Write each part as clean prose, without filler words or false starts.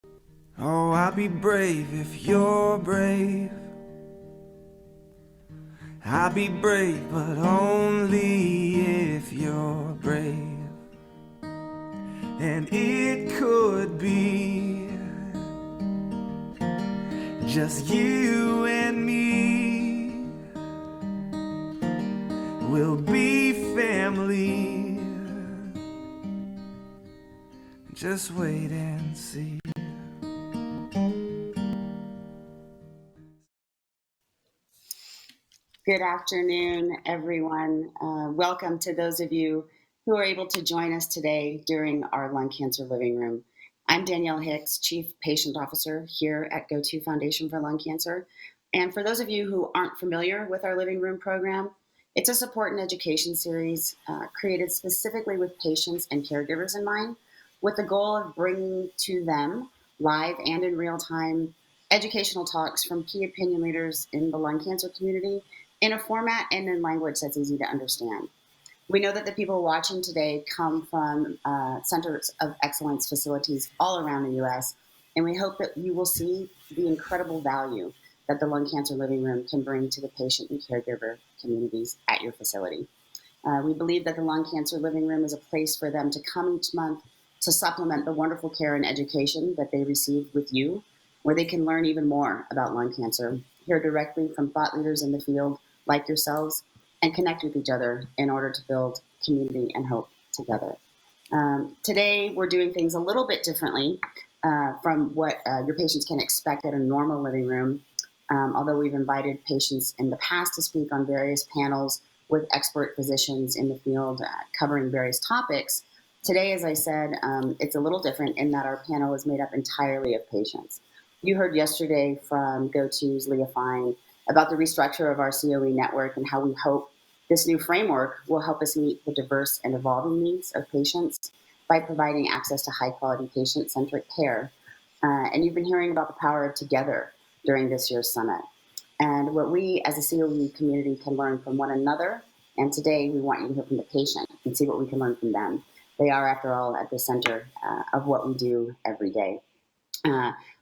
Oh, I'll be brave if you're brave. I'll be brave, but only if you're brave. And it could be just you and me. We'll be family. Just wait and see. Good afternoon, everyone. Welcome to those of you who are able to join us today during our Lung Cancer Living Room. I'm Danielle Hicks, Chief Patient Officer here at Go-To Foundation for Lung Cancer. And for those of you who aren't familiar with our Living Room program, it's a support and education series created specifically with patients and caregivers in mind, with the goal of bringing to them, live and in real time, educational talks from key opinion leaders in the lung cancer community in a format and in language that's easy to understand. We know that the people watching today come from centers of excellence facilities all around the U.S., and we hope that you will see the incredible value that the Lung Cancer Living Room can bring to the patient and caregiver communities at your facility. We believe that the Lung Cancer Living Room is a place for them to come each month to supplement the wonderful care and education that they receive with you, where they can learn even more about lung cancer, hear directly from thought leaders in the field like yourselves, and connect with each other in order to build community and hope together. Today, we're doing things a little bit differently from what your patients can expect at a normal living room. Although we've invited patients in the past to speak on various panels with expert physicians in the field covering various topics, today, as I said, it's a little different in that our panel is made up entirely of patients. You heard yesterday from Go-To's Leah Fine about the restructure of our COE network and how we hope this new framework will help us meet the diverse and evolving needs of patients by providing access to high-quality patient-centric care. And you've been hearing about the power of together during this year's summit, and what we as a COE community can learn from one another. And today we want you to hear from the patient and see what we can learn from them. They are, after all, at the center of what we do every day.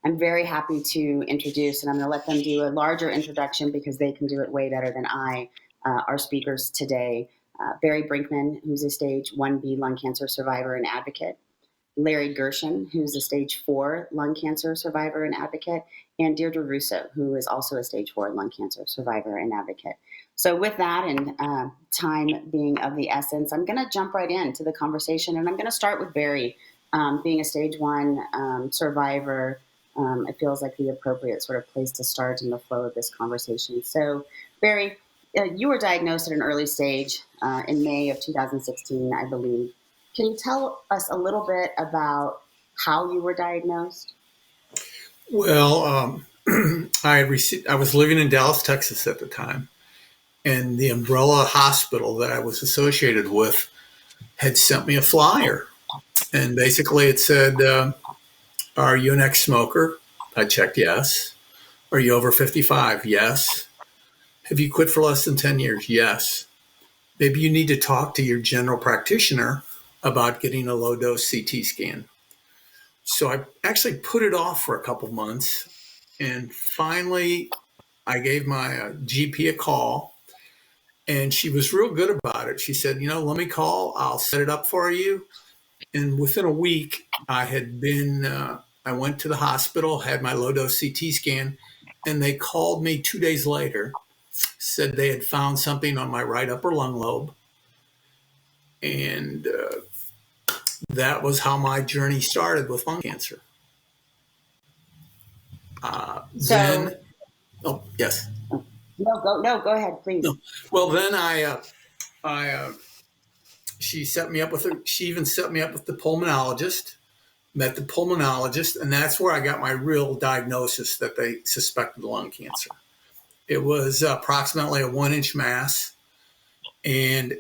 I'm very happy to introduce, and I'm going to let them do a larger introduction because they can do it way better than I, our speakers today. Barry Brinkman, who's a stage 1B lung cancer survivor and advocate. Larry Gershon, who's a stage 4 lung cancer survivor and advocate, and Deirdre Russo, who is also a stage 4 lung cancer survivor and advocate. So with that, and time being of the essence, I'm going to jump right into the conversation, and I'm going to start with Barry. Being a stage 1 survivor, it feels like the appropriate sort of place to start in the flow of this conversation. So Barry, you were diagnosed at an early stage in May of 2016, I believe. Can you tell us a little bit about how you were diagnosed? Well, I was living in Dallas, Texas at the time, and the umbrella hospital that I was associated with had sent me a flyer, and basically it said, "Are you an ex-smoker?" I checked yes. "Are you over 55? Yes. Have you quit for less than 10 years? Yes. Maybe you need to talk to your general practitioner about getting a low-dose CT scan." So I actually put it off for a couple months, and finally I gave my GP a call, and she was real good about it. She said, "Let me call. I'll set it up for you." And within a week, I went to the hospital, had my low-dose CT scan, and they called me 2 days later, said they had found something on my right upper lung lobe. And that was how my journey started with lung cancer. So, Yes. Go ahead, please. No. Well, then she even set me up with the pulmonologist, met the pulmonologist, and that's where I got my real diagnosis that they suspected lung cancer. It was approximately a 1-inch mass, and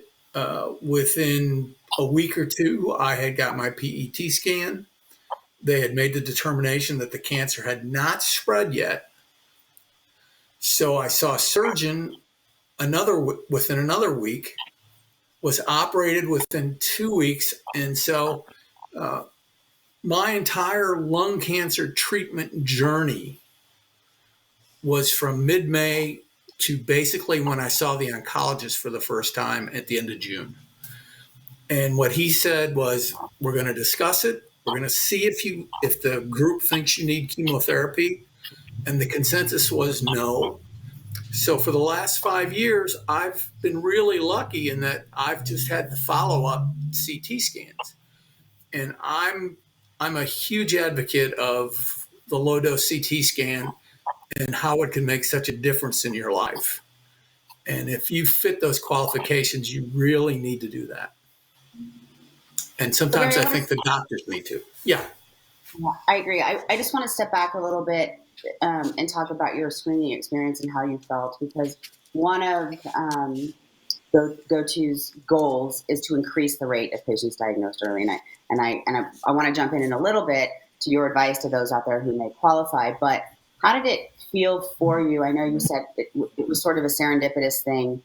within a week or two, I had got my PET scan. They had made the determination that the cancer had not spread yet. So I saw a surgeon within another week, was operated within 2 weeks. And so my entire lung cancer treatment journey was from mid-May to basically when I saw the oncologist for the first time at the end of June. And what he said was, we're going to discuss it. We're going to see if the group thinks you need chemotherapy. And the consensus was no. So for the last 5 years, I've been really lucky in that I've just had the follow-up CT scans. And I'm a huge advocate of the low-dose CT scan and how it can make such a difference in your life. And if you fit those qualifications, you really need to do that. And sometimes I think the doctors need to. Yeah. I agree. I just want to step back a little bit and talk about your screening experience and how you felt, because one of GoTo's goals is to increase the rate of patients diagnosed early. And I want to jump in a little bit to your advice to those out there who may qualify. But how did it feel for you? I know you said it was sort of a serendipitous thing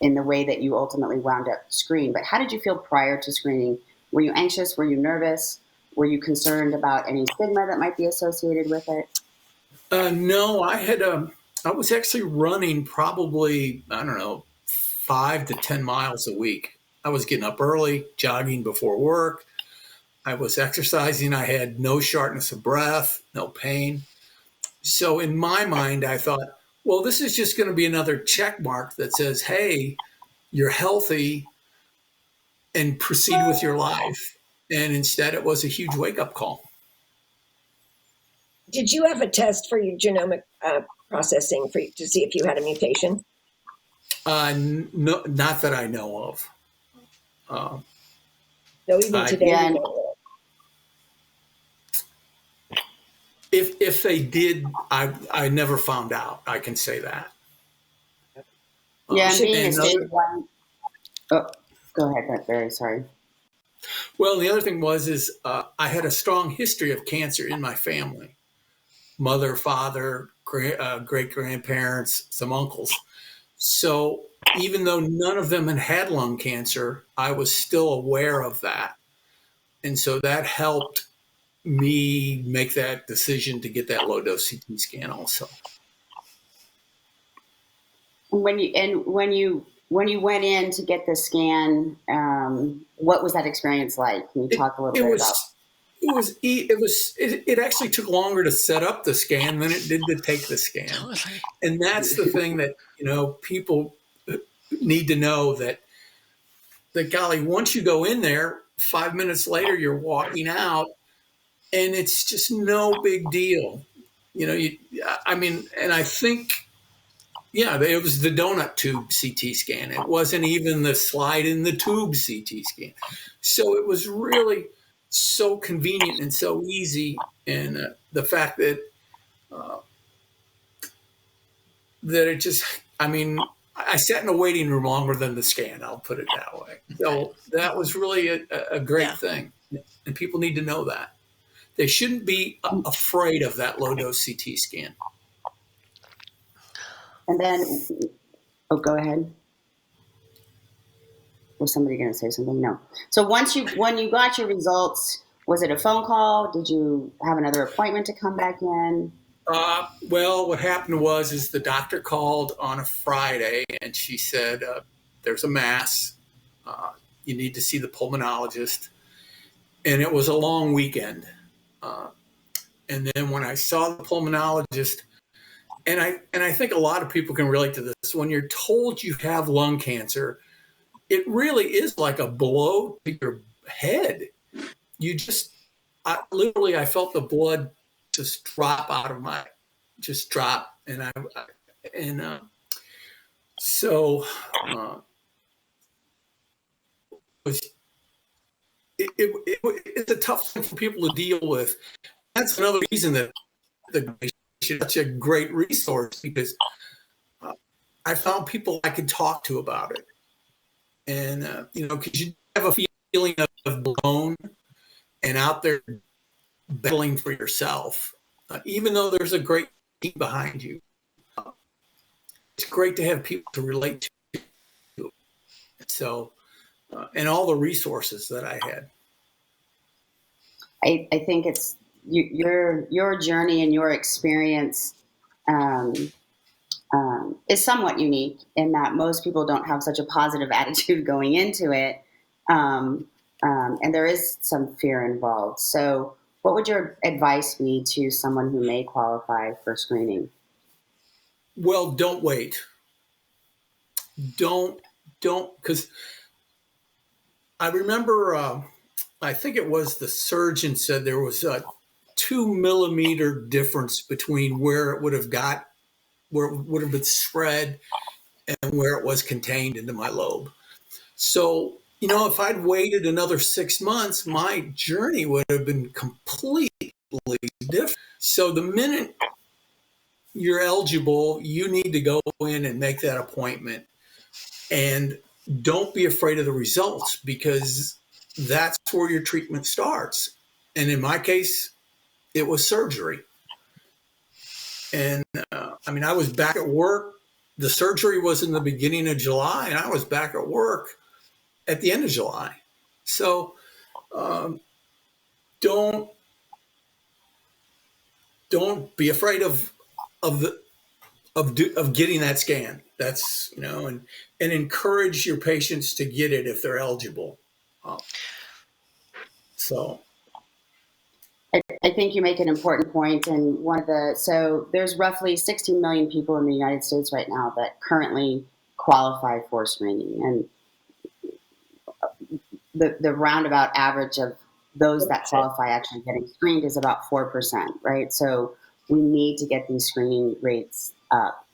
in the way that you ultimately wound up screened. But how did you feel prior to screening? Were you anxious? Were you nervous? Were you concerned about any stigma that might be associated with it? No, I was actually running probably, 5 to 10 miles a week. I was getting up early, jogging before work. I was exercising. I had no shortness of breath, no pain. So in my mind, I thought, well, this is just going to be another check mark that says, hey, you're healthy and proceed with your life. And instead, it was a huge wake-up call. Did you have a test for your genomic processing to see if you had a mutation? No, not that I know of. No, even today. If they did, I never found out. I can say that. Yeah, being a stage one. Oh, go ahead, Barry. Sorry. Well, the other thing was I had a strong history of cancer in my family. Mother, father, great grandparents, some uncles. So even though none of them had lung cancer, I was still aware of that. And so that helped me make that decision to get that low dose CT scan also. When you went in to get the scan, what was that experience like? Can you talk a little bit about? It actually took longer to set up the scan than it did to take the scan. And that's the thing that, people need to know that golly, once you go in there, 5 minutes later, you're walking out and it's just no big deal. And I think, it was the donut tube CT scan. It wasn't even the slide in the tube CT scan. So it was really so convenient and so easy. And the fact that it just, I sat in a waiting room longer than the scan, I'll put it that way. So that was really a great thing. And people need to know that. They shouldn't be afraid of that low-dose CT scan. And then, go ahead. Was somebody going to say something? No. So when you got your results, was it a phone call? Did you have another appointment to come back in? Well, what happened was the doctor called on a Friday and she said, there's a mass. You need to see the pulmonologist. And it was a long weekend. And then when I saw the pulmonologist, and I think a lot of people can relate to this, when you're told you have lung cancer, it really is like a blow to your head. I felt the blood just drop out of it's a tough thing for people to deal with. That's another reason that the is such a great resource, because I found people I could talk to about it. And, because you have a feeling of blown and out there battling for yourself, even though there's a great team behind you. It's great to have people to relate to. So, and all the resources that I had. I think it's your journey and your experience um, is somewhat unique in that most people don't have such a positive attitude going into it, um, and there is some fear involved. So, what would your advice be to someone who may qualify for screening? Well, don't wait. Don't, because I remember, I think it was the surgeon said there was a 2 millimeter difference between where it would have been spread and where it was contained into my lobe. So, if I'd waited another 6 months, my journey would have been completely different. So the minute you're eligible, you need to go in and make that appointment. And don't be afraid of the results, because that's where your treatment starts. And in my case, it was surgery. And I was back at work. The surgery was in the beginning of July, and I was back at work at the end of July. So don't be afraid of getting that scan. That's and encourage your patients to get it if they're eligible. So I think you make an important point, and so there's roughly 16 million people in the United States right now that currently qualify for screening, and the roundabout average of those that qualify actually getting screened is about 4%, right? So we need to get these screening rates up.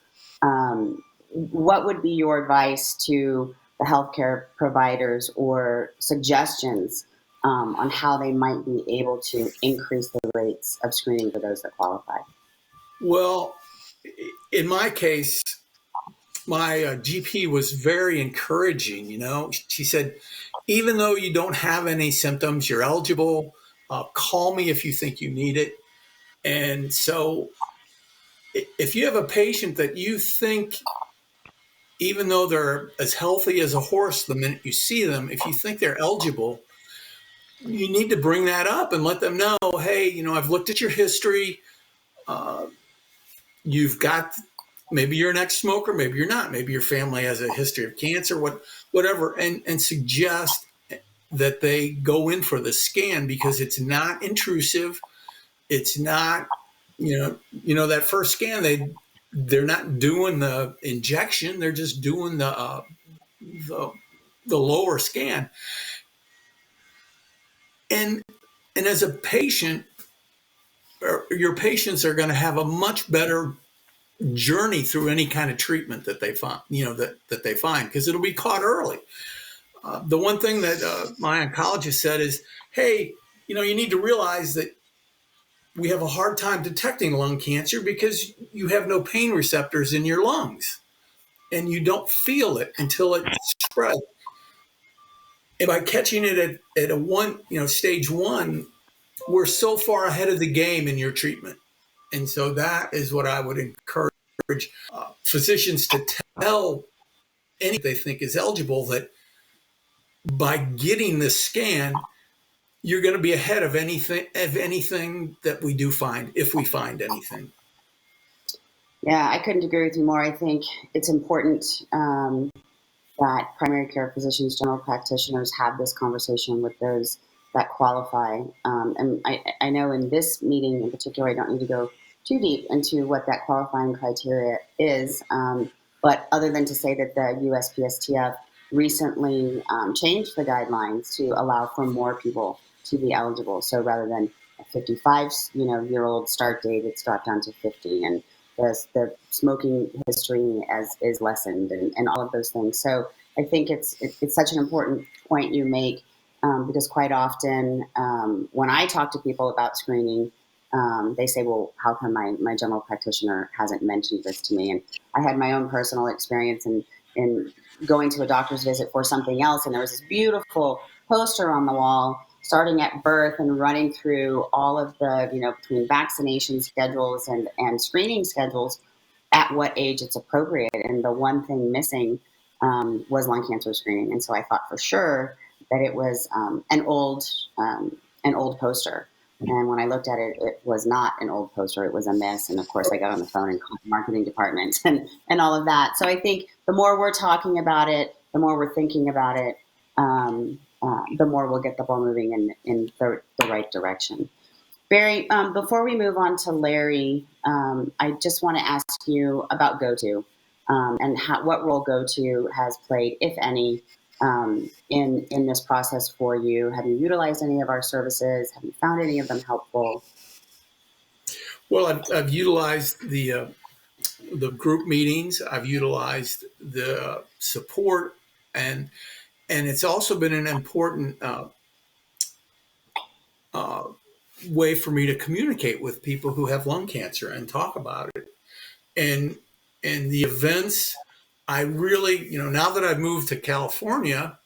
What would be your advice to the healthcare providers or suggestions on how they might be able to increase the rates of screening for those that qualify? Well, in my case, my GP was very encouraging. She said, even though you don't have any symptoms, you're eligible. Call me if you think you need it. And so if you have a patient that you think, even though they're as healthy as a horse the minute you see them, if you think they're eligible, you need to bring that up and let them know, hey, I've looked at your history. You've got, maybe you're an ex-smoker, maybe you're not, maybe your family has a history of cancer, whatever, and suggest that they go in for the scan, because it's not intrusive. It's not, that first scan, they're not doing the injection. They're just doing the lower scan. And as a patient, your patients are going to have a much better journey through any kind of treatment that they find, that they find, because it'll be caught early. The one thing that my oncologist said is, hey, you need to realize that we have a hard time detecting lung cancer because you have no pain receptors in your lungs and you don't feel it until it spreads. And by catching it at stage 1, we're so far ahead of the game in your treatment. And so that is what I would encourage physicians to tell anyone they think is eligible, that by getting the scan, you're going to be ahead of anything that we do find, if we find anything. Yeah, I couldn't agree with you more. I think it's important that primary care physicians, general practitioners have this conversation with those that qualify. And I know in this meeting in particular, I don't need to go too deep into what that qualifying criteria is, but other than to say that the USPSTF recently changed the guidelines to allow for more people to be eligible. So rather than a 55 year old start date, it's dropped down to 50, and the smoking history is lessened, and all of those things. So I think it's such an important point you make, because quite often when I talk to people about screening, they say, well, how come my general practitioner hasn't mentioned this to me? And I had my own personal experience in going to a doctor's visit for something else, and there was this beautiful poster on the wall starting at birth and running through all of the, between vaccination schedules and screening schedules, at what age it's appropriate. And the one thing missing was lung cancer screening. And so I thought for sure that it was an old poster. And when I looked at it, it was not an old poster, it was a miss. And of course, I got on the phone and called the marketing department and all of that. So I think the more we're talking about it, the more we're thinking about it, the more we'll get the ball moving in the right direction. Barry, before we move on to Larry, I just want to ask you about GoTo and what role GoTo has played, if any, in this process for you. Have you utilized any of our services? Have you found any of them helpful? Well, I've utilized the group meetings. I've utilized the support, and it's also been an important way for me to communicate with people who have lung cancer and talk about it. And the events, I really, now that I've moved to California,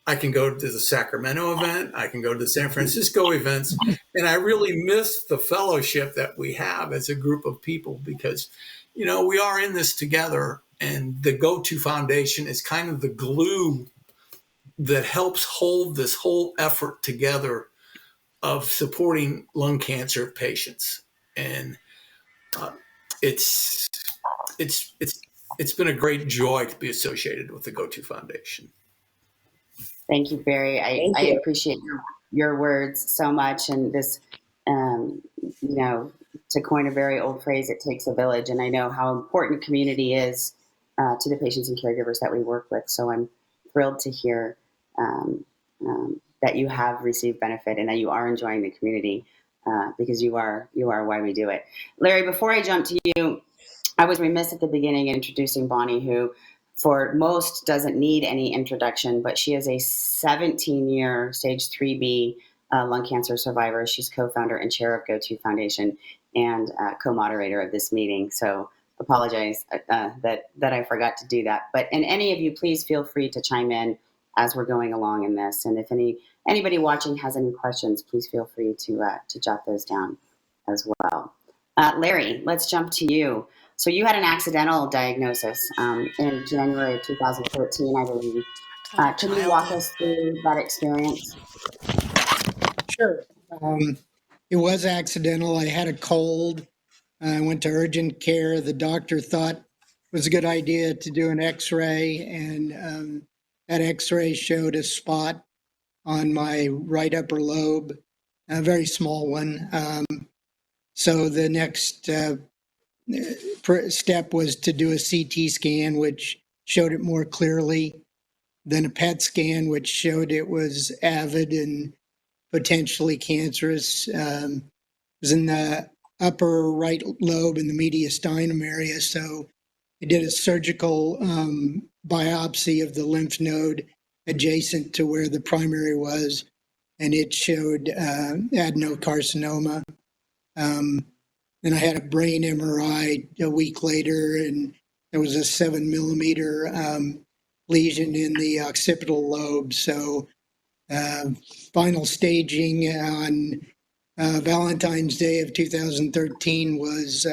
I can go to the Sacramento event, I can go to the San Francisco events, and I really miss the fellowship that we have as a group of people because, we are in this together, and the GoTo Foundation is kind of the glue that helps hold this whole effort together of supporting lung cancer patients. And it's been a great joy to be associated with the GoTo Foundation. Thank you, Barry. Thank I you. appreciate your words so much. And this, to coin a very old phrase, it takes a village. And I know how important community is to the patients and caregivers that we work with. So I'm thrilled to hear that you have received benefit and that you are enjoying the community because you are why we do it. Larry, before I jump to you, I was remiss at the beginning in introducing Bonnie, who for most doesn't need any introduction, but she is a 17-year stage 3B lung cancer survivor. She's co-founder and chair of GoTo Foundation and co-moderator of this meeting. So apologize that I forgot to do that. But and any of you, please feel free to chime in as we're going along in this. And if anybody watching has any questions, please feel free to jot those down as well. Larry, let's jump to you. So you had an accidental diagnosis in January of 2014, I believe. Can you walk us through that experience? Sure. It was accidental. I had a cold. I went to urgent care. The doctor thought it was a good idea to do an x-ray, and that x-ray showed a spot on my right upper lobe, a very small one. So the next step was to do a CT scan, which showed it more clearly, then a PET scan, which showed it was avid and potentially cancerous. It was in the upper right lobe in the mediastinum area. So I did a surgical biopsy of the lymph node adjacent to where the primary was, and it showed adenocarcinoma. Then I had a brain MRI a week later, and there was a 7 millimeter lesion in the occipital lobe. So final staging on Valentine's Day of 2013 was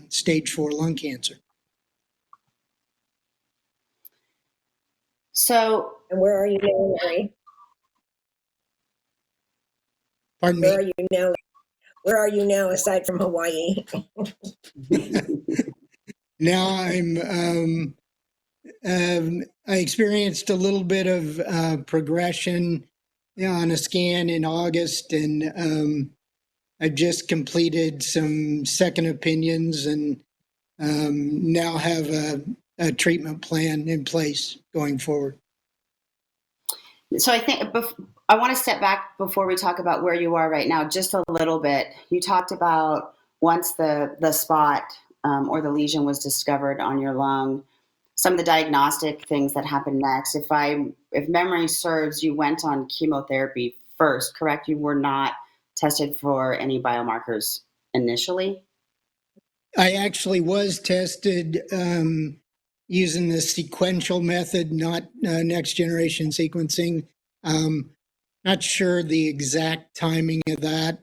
stage 4 lung cancer. So, And where are you now, Larry? Pardon Where me? are you now? Where are you now, aside from Hawaii? Now I experienced a little bit of progression on a scan in August, and I just completed some second opinions and now have a treatment plan in place going forward. so I think I want to step back before we talk about where you are right now, just a little bit. You talked about once the spot or the lesion was discovered on your lung, some of the diagnostic things that happened next. If memory serves, you went on chemotherapy first, correct? You were not tested for any biomarkers initially? I actually was tested using the sequential method, not next generation sequencing. Not sure the exact timing of that,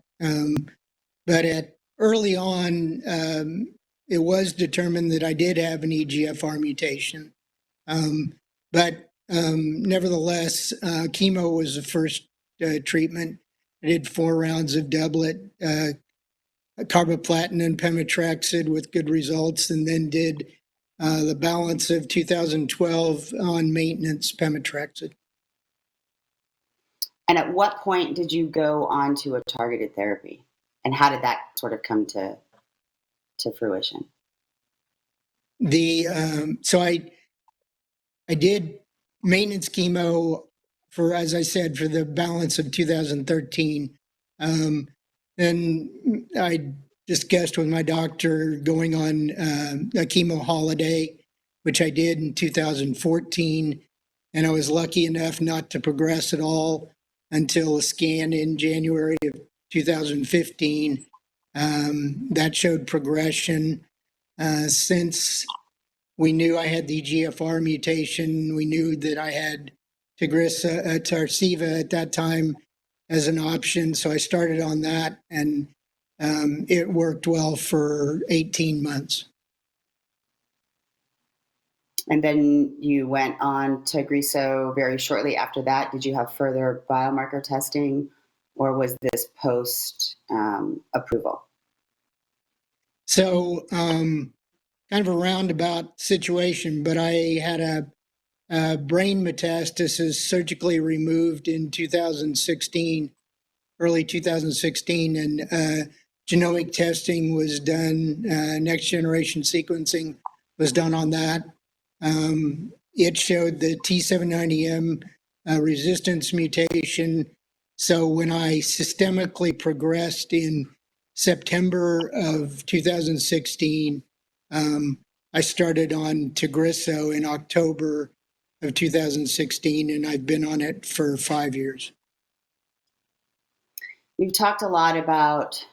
but early on, it was determined that I did have an EGFR mutation. But nevertheless, chemo was the first treatment. I did 4 rounds of doublet carboplatin and pemetrexed with good results, and then did the balance of 2012 on maintenance pemetrexed. And at what point did you go on to a targeted therapy? And how did that sort of come to fruition? So I did maintenance chemo for, as I said, for the balance of 2013. Then I discussed with my doctor going on a chemo holiday, which I did in 2014. And I was lucky enough not to progress at all until a scan in January of 2015. That showed progression. Since we knew I had the EGFR mutation, we knew that I had Tarceva at that time as an option. So I started on that, and it worked well for 18 months. And then you went on to Russo very shortly after that. Did you have further biomarker testing, or was this post approval? So kind of a roundabout situation, but I had a brain metastasis surgically removed in 2016, early 2016, and genomic testing was done. Next generation sequencing was done on that. It showed the T790M resistance mutation. So when I systemically progressed in September of 2016, I started on Tagrisso in October of 2016, and I've been on it for 5 years. You've talked a lot about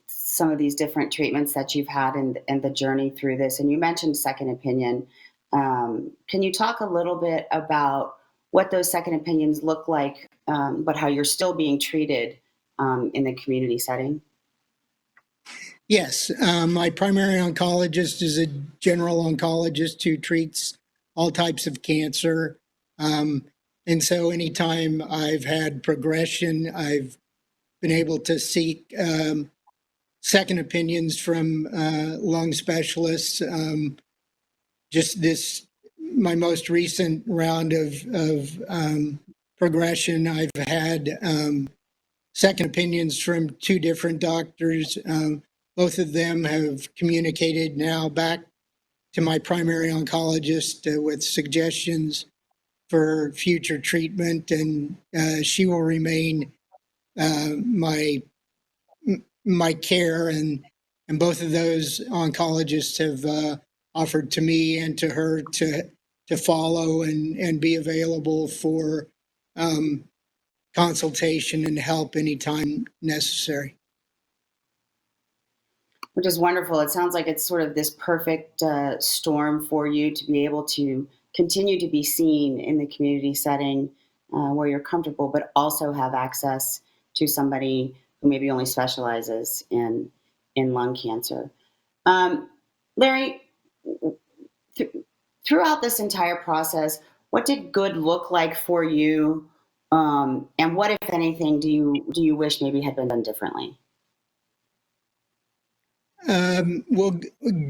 some of these different treatments that you've had and the journey through this, and you mentioned second opinion. Can you talk a little bit about what those second opinions look like, but how you're still being treated in the community setting? Yes, my primary oncologist is a general oncologist who treats all types of cancer. And so anytime I've had progression, I've been able to seek second opinions from lung specialists. My most recent round of progression, I've had second opinions from 2 different doctors. Both of them have communicated now back to my primary oncologist with suggestions for future treatment, and she will remain my care. And both of those oncologists have offered to me and to her to follow and be available for consultation and help anytime necessary. Which is wonderful. It sounds like it's sort of this perfect storm for you to be able to continue to be seen in the community setting where you're comfortable, but also have access to somebody who maybe only specializes in lung cancer. Larry, throughout this entire process, what did good look like for you? And what, if anything, do you wish maybe had been done differently? Well,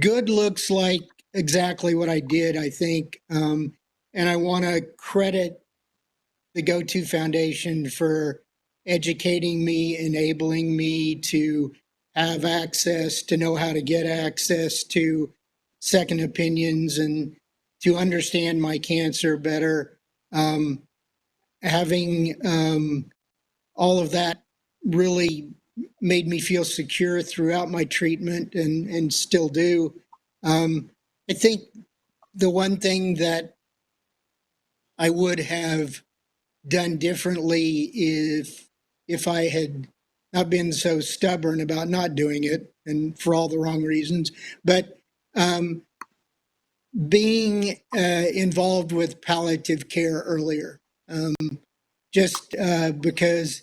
good looks like exactly what I did, I think. And I want to credit the Go-To Foundation for educating me, enabling me to have access, to know how to get access to second opinions and to understand my cancer better. Having all of that really made me feel secure throughout my treatment and still do. I think the one thing that I would have done differently if I had not been so stubborn about not doing it, and for all the wrong reasons, but being involved with palliative care earlier, just because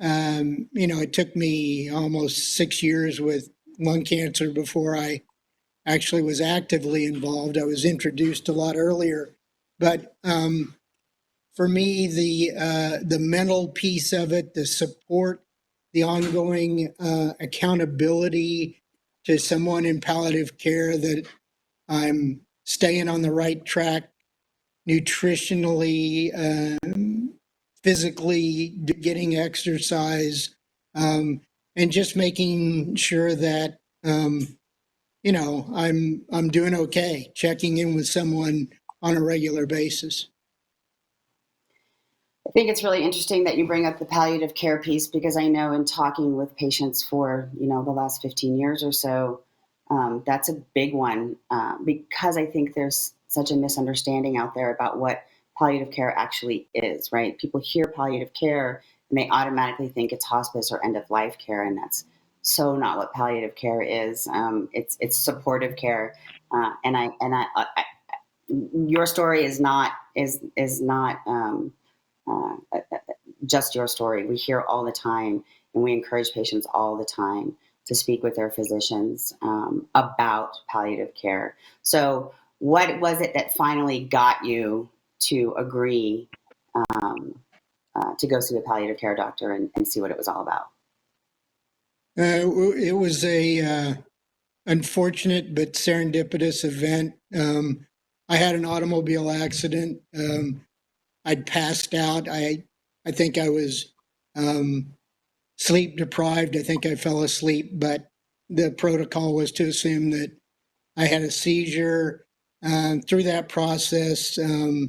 it took me almost 6 years with lung cancer before I actually was actively involved. I was introduced a lot earlier, but for me, the mental piece of it, the support the ongoing accountability to someone in palliative care that I'm staying on the right track nutritionally, physically, getting exercise, and just making sure that I'm doing okay, checking in with someone on a regular basis. I think it's really interesting that you bring up the palliative care piece, because I know in talking with patients for, the last 15 years or so, that's a big one, because I think there's such a misunderstanding out there about what palliative care actually is, right? People hear palliative care and they automatically think it's hospice or end of life care, and that's so not what palliative care is. It's supportive care, your story is not just your story. We hear all the time, and we encourage patients all the time to speak with their physicians about palliative care. So what was it that finally got you to agree to go see the palliative care doctor and see what it was all about? It was a unfortunate but serendipitous event. I had an automobile accident. I'd passed out. I think I was sleep deprived. I think I fell asleep, but the protocol was to assume that I had a seizure. Through that process, a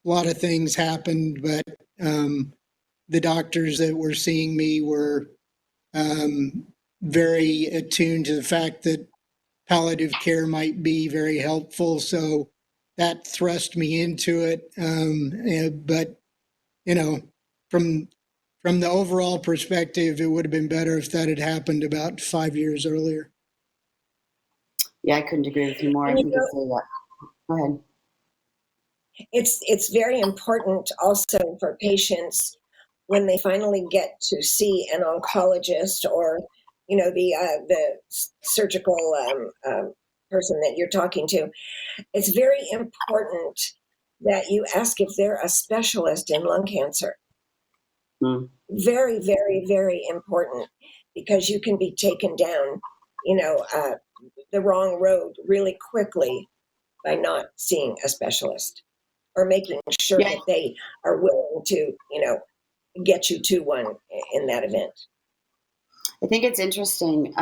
lot of things happened, but the doctors that were seeing me were very attuned to the fact that palliative care might be very helpful. So that thrust me into it. But, from the overall perspective, it would have been better if that had happened about 5 years earlier. Yeah, I couldn't agree with you more. I think it's go ahead. It's very important also for patients when they finally get to see an oncologist or the surgical person that you're talking to. It's very important that you ask if they're a specialist in lung cancer. Very, very, very important, because you can be taken down, the wrong road really quickly by not seeing a specialist or making sure that they are willing to, get you to one in that event. I think it's interesting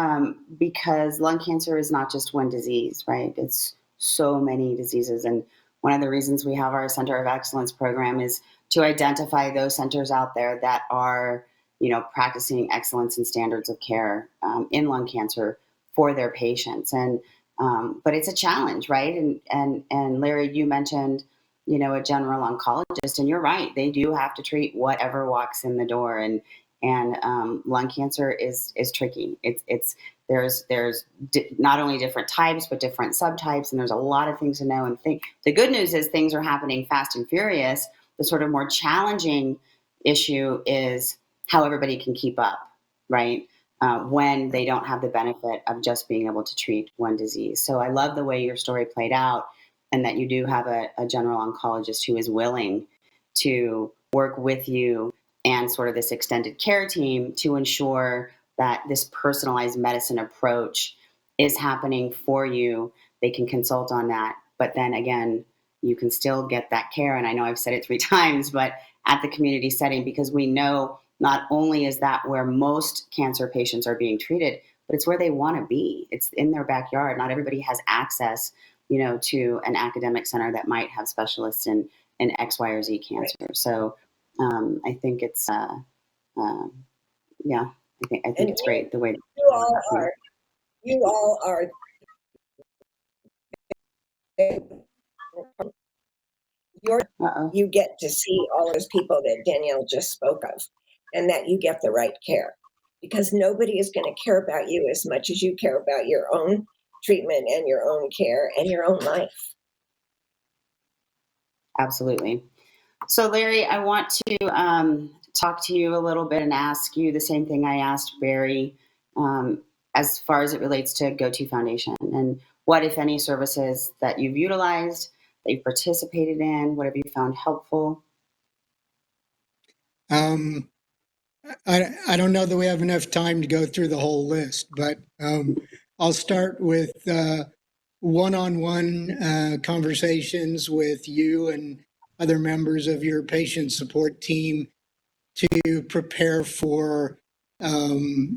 because lung cancer is not just one disease, right? It's so many diseases. And one of the reasons we have our Center of Excellence program is to identify those centers out there that are, practicing excellence and standards of care in lung cancer for their patients. And but it's a challenge, right? And Larry, you mentioned, a general oncologist, and you're right. They do have to treat whatever walks in the door, and lung cancer is tricky. There's not only different types, but different subtypes, and there's a lot of things to know and think. The good news is things are happening fast and furious. The sort of more challenging issue is how everybody can keep up, right? When they don't have the benefit of just being able to treat one disease. So I love the way your story played out, and that you do have a general oncologist who is willing to work with you and sort of this extended care team to ensure that this personalized medicine approach is happening for you. They can consult on that. But then again, you can still get that care. And I know I've said it 3 times, but at the community setting, because we know not only is that where most cancer patients are being treated, but it's where they want to be. It's in their backyard. Not everybody has access, to an academic center that might have specialists in X, Y, or Z cancer. Right. So I think it's, I think it's great the way you all are. You get to see all those people that Danielle just spoke of, and that you get the right care, because nobody is going to care about you as much as you care about your own treatment and your own care and your own life. Absolutely. So Larry, I want to talk to you a little bit and ask you the same thing I asked Barry as far as it relates to Go-To Foundation, and what, if any, services that you've utilized, that you've participated in, what have you found helpful? I don't know that we have enough time to go through the whole list, but I'll start with one-on-one conversations with you and other members of your patient support team to prepare for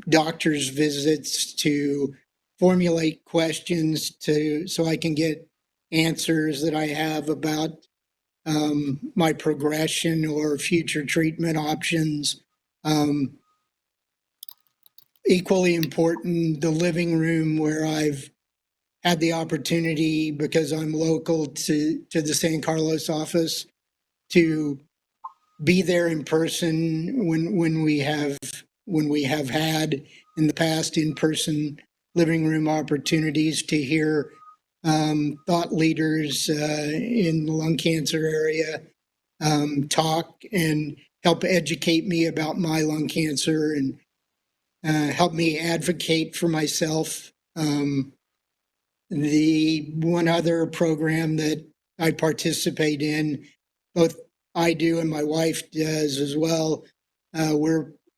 doctor's visits, to formulate questions so I can get answers that I have about my progression or future treatment options. Equally important, the living room where I've had the opportunity, because I'm local to the San Carlos office, to be there in person when we have had in the past in-person living room opportunities to hear thought leaders in the lung cancer area talk and help educate me about my lung cancer and help me advocate for myself. The one other program that I participate in, both I do and my wife does as well,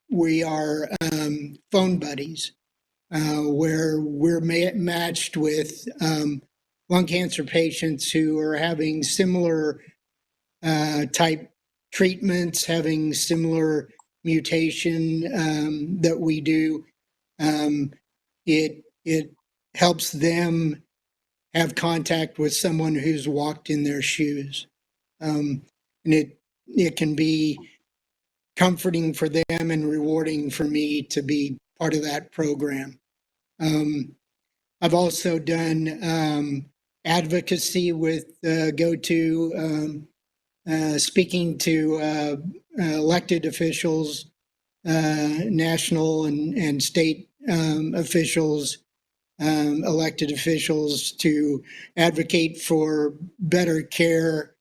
we are phone buddies, where we're matched with lung cancer patients who are having similar type treatments, having similar mutation that we do. It helps them have contact with someone who's walked in their shoes, and it can be comforting for them and rewarding for me to be part of that program. I've also done advocacy with GoTo, speaking to elected officials, national and state officials, elected officials, to advocate for better care,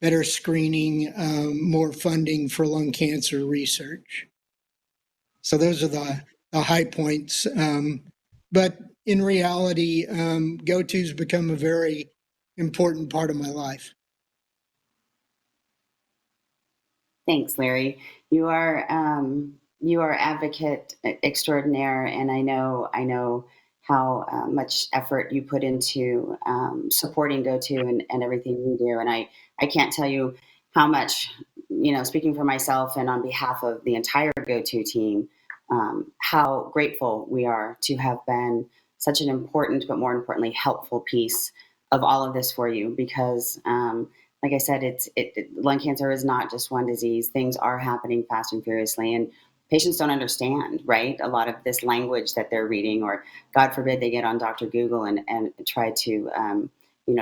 better screening, more funding for lung cancer research. So those are the high points. But in reality, GoTo's become a very important part of my life. Thanks, Larry. You are advocate extraordinaire, and I know how much effort you put into supporting GoTo and everything you do. And I can't tell you how much, speaking for myself and on behalf of the entire GoTo team, how grateful we are to have been such an important, but more importantly, helpful piece of all of this for you. Because, like I said, lung cancer is not just one disease. Things are happening fast and furiously, and patients don't understand, right? A lot of this language that they're reading, or God forbid they get on Dr. Google and try to,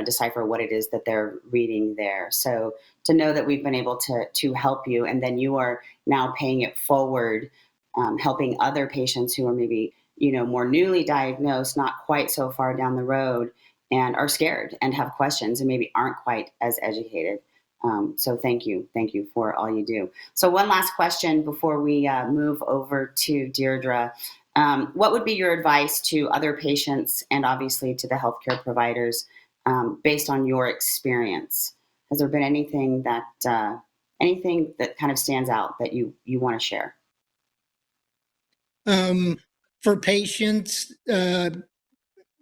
decipher what it is that they're reading there. So to know that we've been able to help you, and then you are now paying it forward, helping other patients who are maybe, more newly diagnosed, not quite so far down the road, and are scared and have questions and maybe aren't quite as educated. So thank you for all you do. So one last question before we move over to Dierdre. What would be your advice to other patients and obviously to the healthcare providers based on your experience? Has there been anything that kind of stands out that you want to share? For patients,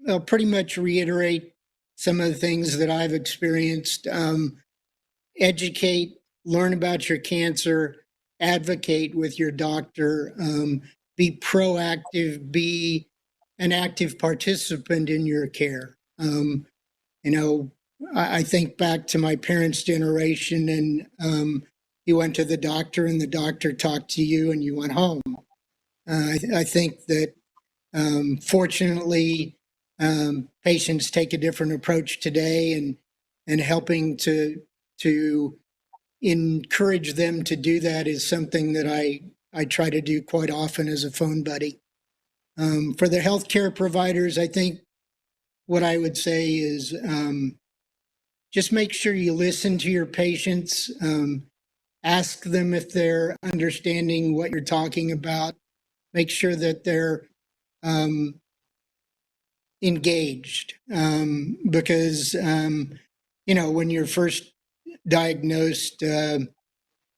I'll pretty much reiterate some of the things that I've experienced. Educate, learn about your cancer, advocate with your doctor, be proactive, be an active participant in your care. I think back to my parents' generation, and you went to the doctor and the doctor talked to you and you went home. I think that fortunately, patients take a different approach today, and helping to encourage them to do that is something that I try to do quite often as a phone buddy. For the healthcare providers, I think what I would say is just make sure you listen to your patients. Ask them if they're understanding what you're talking about. Make sure that they're engaged, because when you're first diagnosed,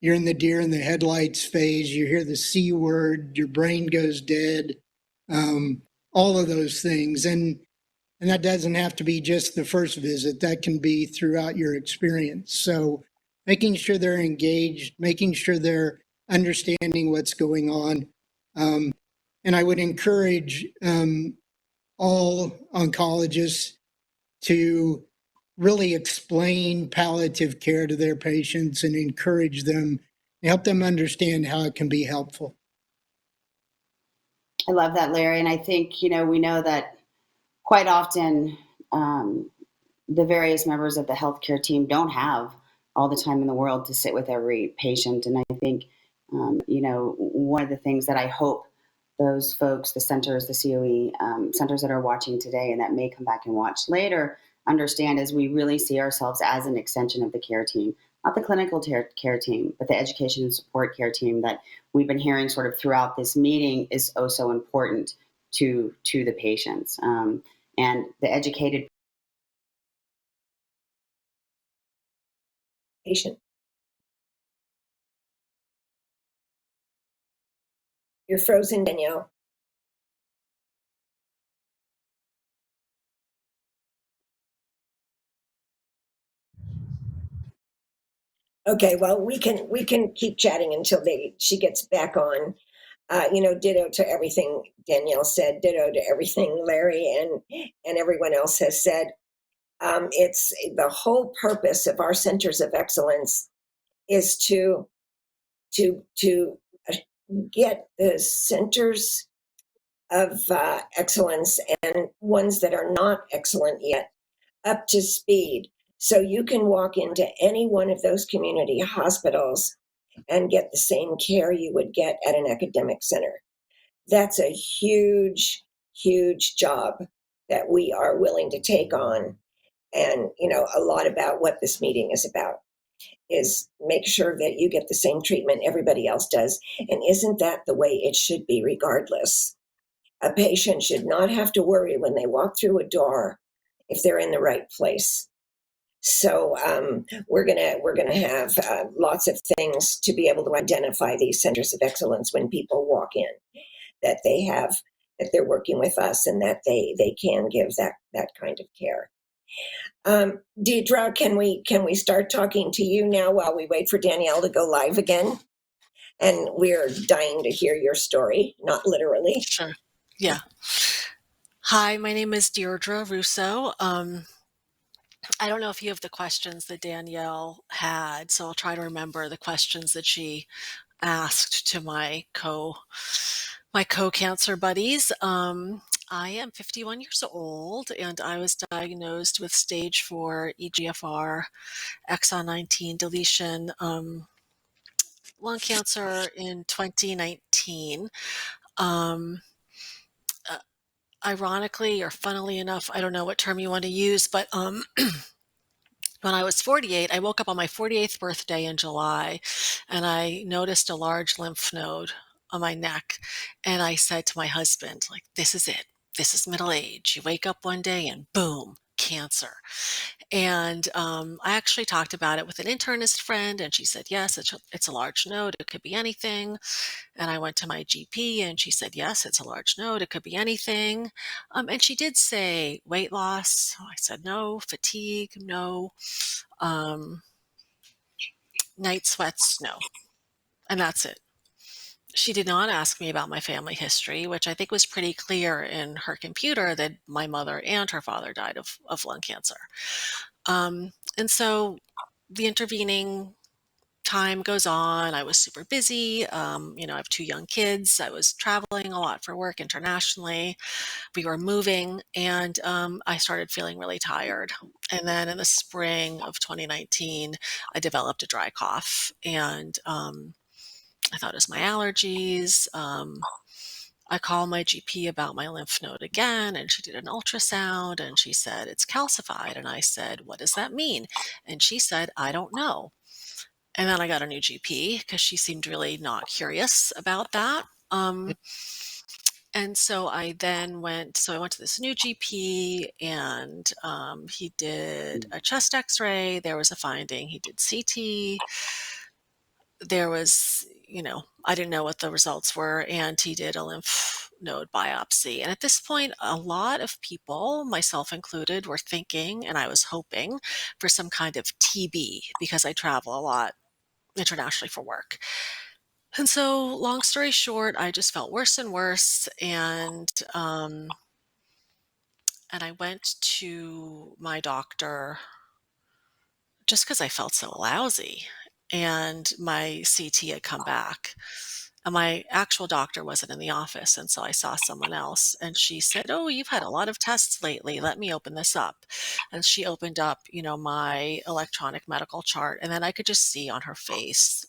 you're in the deer in the headlights phase, you hear the C word, your brain goes dead, all of those things. And that doesn't have to be just the first visit. That can be throughout your experience. So making sure they're engaged, making sure they're understanding what's going on. And I would encourage all oncologists to really explain palliative care to their patients and encourage them, help them understand how it can be helpful. I love that, Larry. And I think, we know that quite often the various members of the healthcare team don't have all the time in the world to sit with every patient. And I think, one of the things that I hope those folks, the centers, the COE centers that are watching today and that may come back and watch later, understand is we really see ourselves as an extension of the care team, not the clinical care team, but the education and support care team that we've been hearing sort of throughout this meeting is oh so important to the patients. And the educated patient. You're frozen, Danielle. Okay, well, we can keep chatting until she gets back on. Ditto to everything Danielle said. Ditto to everything Larry and everyone else has said. It's the whole purpose of our centers of excellence is to get the centers of excellence and ones that are not excellent yet up to speed. So you can walk into any one of those community hospitals and get the same care you would get at an academic center. That's a huge, huge job that we are willing to take on. And, a lot about what this meeting is about is make sure that you get the same treatment everybody else does. And isn't that the way it should be regardless? A patient should not have to worry when they walk through a door if they're in the right place. So we're gonna have lots of things to be able to identify these centers of excellence when people walk in, that they're working with us and that they can give that kind of care. Dierdre, can we start talking to you now while we wait for Danielle to go live again? And we're dying to hear your story, not literally. Sure. Yeah. Hi, my name is Deirdre Russo. I don't know if you have the questions that Danielle had, so I'll try to remember the questions that she asked to my co-cancer buddies. I am 51 years old, and I was diagnosed with stage 4 EGFR exon 19 deletion lung cancer in 2019. Ironically or funnily enough, I don't know what term you want to use, but when I was 48, I woke up on my 48th birthday in July, and I noticed a large lymph node on my neck. And I said to my husband, like, this is it. This is middle age. You wake up one day and boom, cancer. And I actually talked about it with an internist friend, and she said, yes, it's a large node. It could be anything. And I went to my GP, and she said, yes, it's a large node. It could be anything. And she did say weight loss. I said, no. Fatigue, no. Night sweats, no. And that's it. She did not ask me about my family history, which I think was pretty clear in her computer that my mother and her father died of lung cancer. And so the intervening time goes on. I was super busy. I have 2 young kids. I was traveling a lot for work internationally. We were moving, and I started feeling really tired. And then in the spring of 2019, I developed a dry cough, and I thought it was my allergies. I called my GP about my lymph node again, and she did an ultrasound, and she said, it's calcified. And I said, what does that mean? And she said, I don't know. And then I got a new GP because she seemed really not curious about that. And so I went to this new GP, and he did a chest x-ray. There was a finding. He did CT. there was, I didn't know what the results were, and he did a lymph node biopsy. And at this point, a lot of people, myself included, were thinking, and I was hoping, for some kind of TB because I travel a lot internationally for work. And so, long story short, I just felt worse and worse, and I went to my doctor just because I felt so lousy. And my CT had come back. And my actual doctor wasn't in the office, and so I saw someone else, and she said, "Oh, you've had a lot of tests lately. Let me open this up." And she opened up, my electronic medical chart, and then I could just see on her face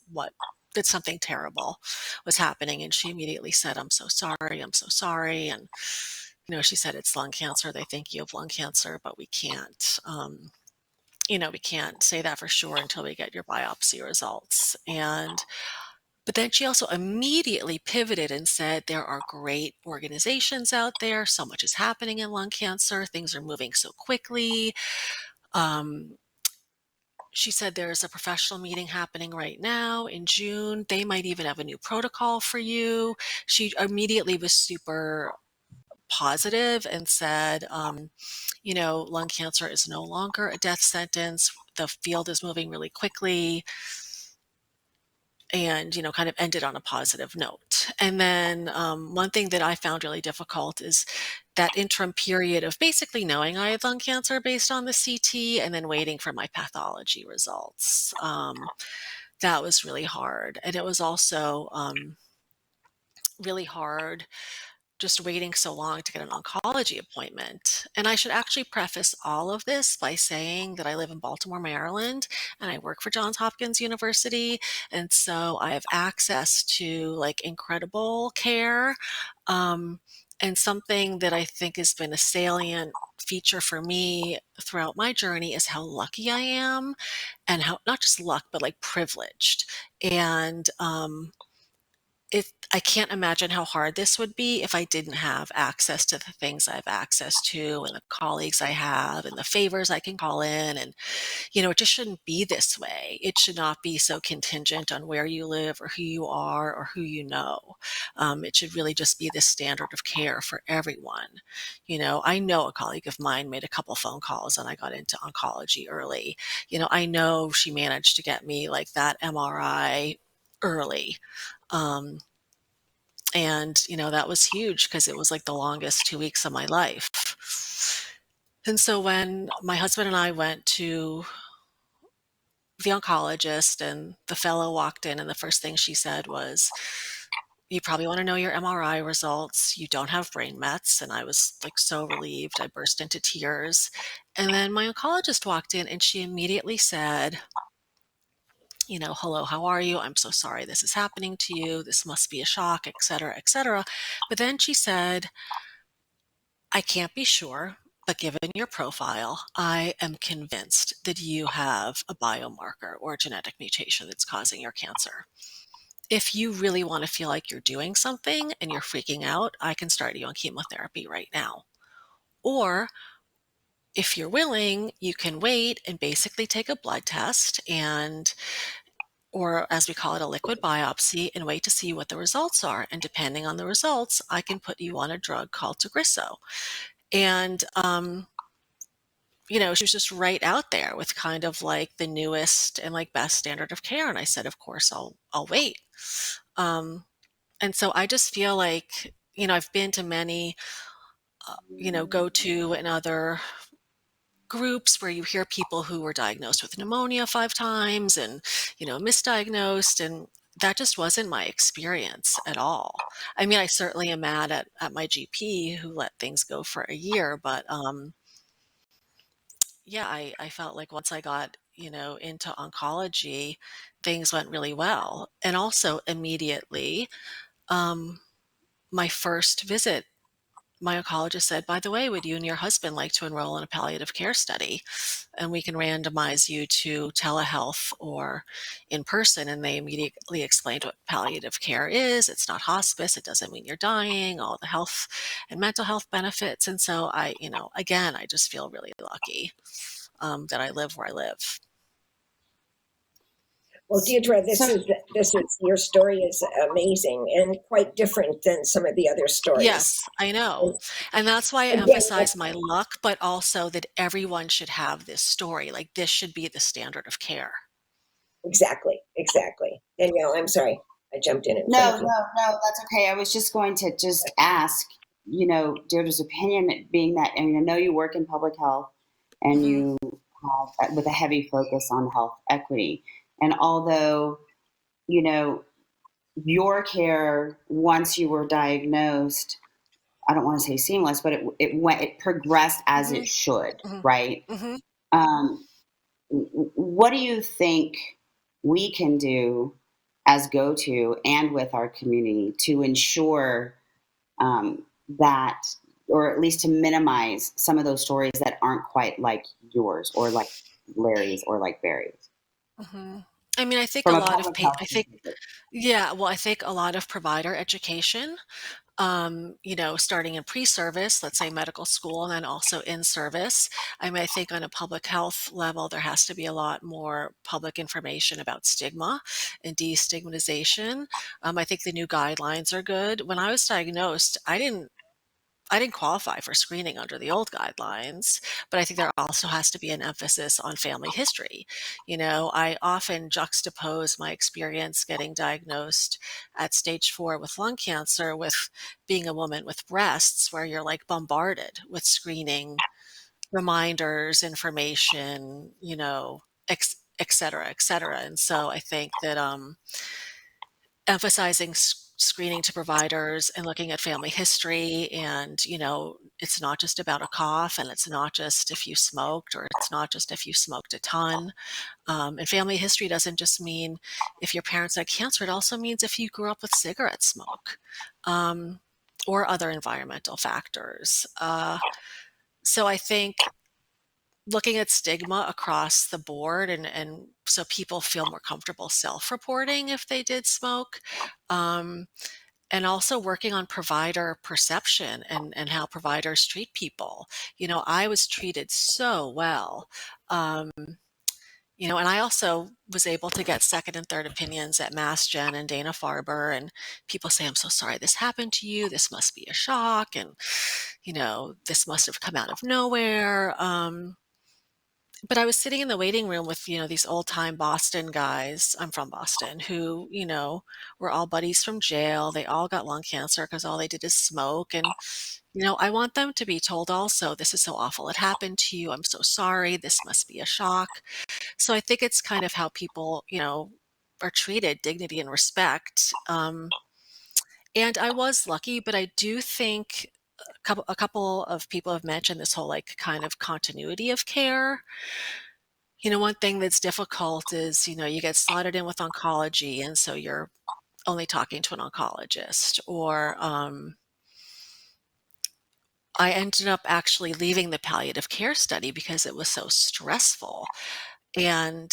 that something terrible was happening. And she immediately said, "I'm so sorry. I'm so sorry." And, she said, "It's lung cancer. They think you have lung cancer, but we can't, we can't say that for sure until we get your biopsy results." But then she also immediately pivoted and said, "There are great organizations out there. So much is happening in lung cancer. Things are moving so quickly." Um, she said, "There's a professional meeting happening right now in June. They might even have a new protocol for you." She immediately was super positive and said, "Lung cancer is no longer a death sentence. The field is moving really quickly." And, kind of ended on a positive note. And then one thing that I found really difficult is that interim period of basically knowing I had lung cancer based on the CT and then waiting for my pathology results. That was really hard. And it was also really hard just waiting so long to get an oncology appointment. And I should actually preface all of this by saying that I live in Baltimore, Maryland, and I work for Johns Hopkins University. And so I have access to like incredible care. And something that I think has been a salient feature for me throughout my journey is how lucky I am, and how not just luck, but like privileged. And I can't imagine how hard this would be if I didn't have access to the things I have access to, and the colleagues I have, and the favors I can call in. And, it just shouldn't be this way. It should not be so contingent on where you live or who you are or who you know. It should really just be the standard of care for everyone. I know a colleague of mine made a couple phone calls and I got into oncology early. I know she managed to get me like that MRI early. Um, and, that was huge because it was like the longest 2 weeks of my life. And so when my husband and I went to the oncologist, and the fellow walked in, and the first thing she said was, "You probably want to know your MRI results. You don't have brain mets." And I was like so relieved. I burst into tears. And then my oncologist walked in and she immediately said, "Hello, how are you? I'm so sorry this is happening to you. This must be a shock, et cetera, et cetera." But then she said, "I can't be sure, but given your profile, I am convinced that you have a biomarker or a genetic mutation that's causing your cancer. If you really want to feel like you're doing something and you're freaking out, I can start you on chemotherapy right now. Or if you're willing, you can wait and basically take a blood test or as we call it, a liquid biopsy, and wait to see what the results are. And depending on the results, I can put you on a drug called Russo." And, she was just right out there with kind of like the newest and like best standard of care. And I said, "Of course, I'll wait." Um, and so I just feel like, I've been to many, go to and other groups where you hear people who were diagnosed with pneumonia 5 times and, misdiagnosed. And that just wasn't my experience at all. I mean, I certainly am mad at my GP who let things go for a year, but, yeah, I felt like once I got, into oncology, things went really well. And also immediately, um, my first visit, my oncologist said, "By the way, would you and your husband like to enroll in a palliative care study? And we can randomize you to telehealth or in person." And they immediately explained what palliative care is. It's not hospice. It doesn't mean you're dying, all the health and mental health benefits. And so again, I just feel really lucky that I live where I live. Well, Dierdre, this So- is your story is amazing and quite different than some of the other stories. Yes, I know. And that's why I Again, emphasize my luck, but also that everyone should have this story. Like this should be the standard of care. exactly. Danielle, I'm sorry, I jumped in No, front of no, you. no, that's okay. I was just going to just ask, Deirdre's opinion, being that, I mean, I know you work in public health and hmm you have with a heavy focus on health equity. And although, your care once you were diagnosed, I don't want to say seamless, but it progressed as hmm it should, hmm right? hmm Um, what do you think we can do as go-to and with our community to ensure that, or at least to minimize some of those stories that aren't quite like yours or like Larry's or like Barry's hmm I mean, I think a from a lot of public health I think, perspective? yeah, well, I think a lot of provider education, starting in pre-service, let's say medical school, and then also in service. I mean, I think on a public health level, there has to be a lot more public information about stigma and destigmatization. I think the new guidelines are good. When I was diagnosed, I didn't qualify for screening under the old guidelines, but I think there also has to be an emphasis on family history. I often juxtapose my experience getting diagnosed at stage 4 with lung cancer with being a woman with breasts, where you're like bombarded with screening reminders, information, et cetera, et cetera. And so I think that emphasizing screening to providers and looking at family history, and it's not just about a cough, and it's not just if you smoked, or it's not just if you smoked a ton. And family history doesn't just mean if your parents had cancer, it also means if you grew up with cigarette smoke, um, or other environmental factors. So I think looking at stigma across the board, and so people feel more comfortable self-reporting if they did smoke, um, and also working on provider perception and how providers treat people. I was treated so well. Um, and I also was able to get second and third opinions at Mass Gen and Dana-Farber, and people say, "I'm so sorry this happened to you. This must be a shock, and this must have come out of nowhere." But I was sitting in the waiting room with, these old time Boston guys. I'm from Boston, who, were all buddies from jail. They all got lung cancer because all they did is smoke. And, I want them to be told also, this is so awful. It happened to you. I'm so sorry. This must be a shock. So I think it's kind of how people, are treated, dignity and respect. And I was lucky, but I do think a couple of people have mentioned this whole like kind of continuity of care. One thing that's difficult is, you get slotted in with oncology, and so you're only talking to an oncologist. Or I ended up actually leaving the palliative care study because it was so stressful. And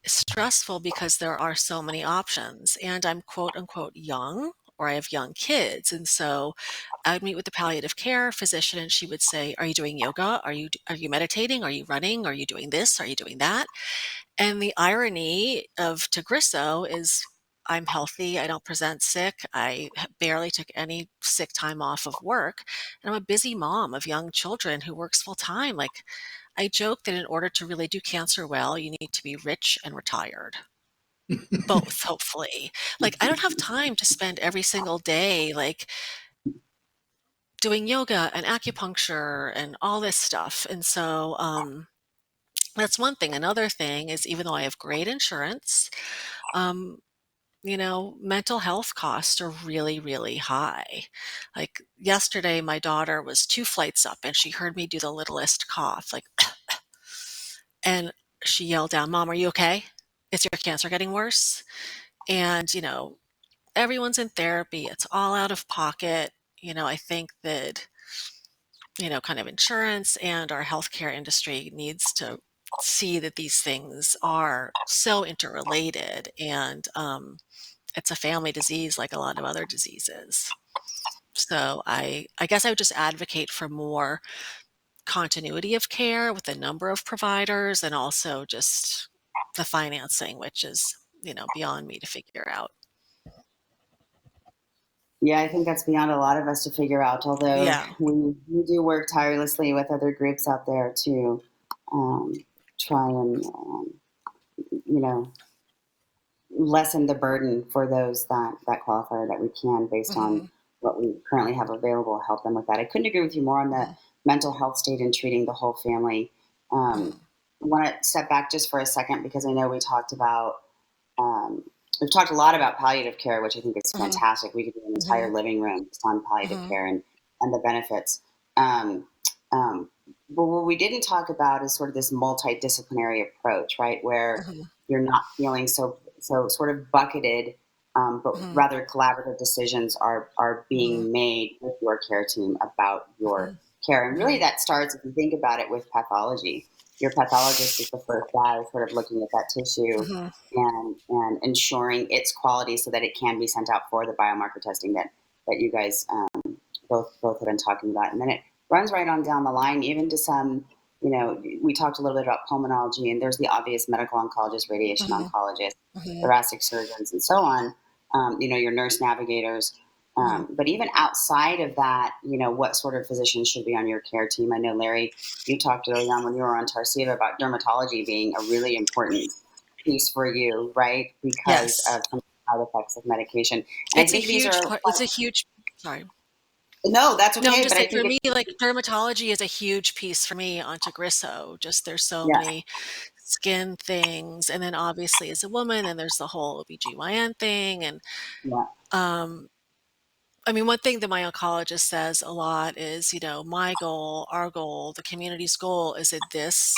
stressful because there are so many options, and I'm quote unquote young, or I have young kids. And so I would meet with the palliative care physician, and she would say, "Are you doing yoga? Are you meditating? Are you running? Are you doing this? Are you doing that?" And the irony of Tagrisso is I'm healthy. I don't present sick. I barely took any sick time off of work. And I'm a busy mom of young children who works full time. Like, I joke that in order to really do cancer well, you need to be rich and retired. Both, hopefully. Like, I don't have time to spend every single day, like, doing yoga and acupuncture and all this stuff. And so, that's one thing. Another thing is, even though I have great insurance, um, mental health costs are really, really high. Like yesterday, my daughter was 2 flights up and she heard me do the littlest cough, like, and she yelled down, "Mom, are you okay? Is your cancer getting worse?" And, everyone's in therapy. It's all out of pocket. I think that, kind of insurance and our healthcare industry needs to see that these things are so interrelated, and it's a family disease like a lot of other diseases. So I guess I would just advocate for more continuity of care with the number of providers, and also just the financing, which is beyond me to figure out. Yeah, I think that's beyond a lot of us to figure out, although Yeah. we do work tirelessly with other groups out there to try and, lessen the burden for those that qualify, that we can, based on Hmm. what we currently have available, help them with that. I couldn't agree with you more on the Hmm. mental health state and treating the whole family. Hmm. I want to step back just for a second, because I know um, we've talked a lot about palliative care, which I think is Hmm. fantastic. We could do an Hmm. entire living room just on palliative Hmm. care and the benefits. Um, but what we didn't talk about is sort of this multidisciplinary approach, right? Where Hmm. you're not feeling so sort of bucketed, but Hmm. rather collaborative decisions are Hmm. being made with your care team about your Hmm. care. And really, Hmm. that starts, if you think about it, with pathology. Your pathologist is the first guy sort of looking at that tissue Hmm. and ensuring its quality so that it can be sent out for the biomarker testing that you guys both have been talking about. And then it runs right on down the line, even to some, we talked a little bit about pulmonology, and there's the obvious medical oncologist, radiation Hmm. oncologist, Hmm. thoracic surgeons, and so on, your nurse navigators. Hmm. But even outside of that, what sort of physicians should be on your care team? I know, Larry, you talked early on when you were on Tarsiva about dermatology being a really important piece for you, right? Because Yes. of some side effects of medication. And I think these are, It's a huge, sorry. no, that's No, I'm okay. just But I saying, think for it's, me, like, dermatology is a huge piece for me onto Grisso. Just there's so yeah, many skin things. And then obviously as a woman, and there's the whole OBGYN thing. And yeah, um, I mean, one thing that my oncologist says a lot is, my goal, our goal, the community's goal is that this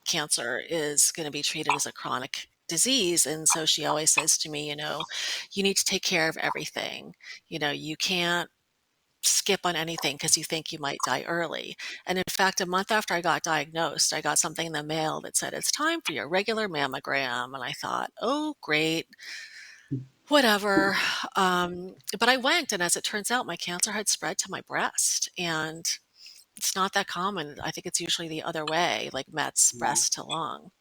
cancer is going to be treated as a chronic disease. And so she always says to me, you need to take care of everything. You can't skip on anything because you think you might die early. And in fact, a month after I got diagnosed, I got something in the mail that said, it's time for your regular mammogram. And I thought, oh, great, whatever. But I went, and as it turns out, my cancer had spread to my breast. And it's not that common. I think it's usually the other way, like Mets, yeah, breast to lung.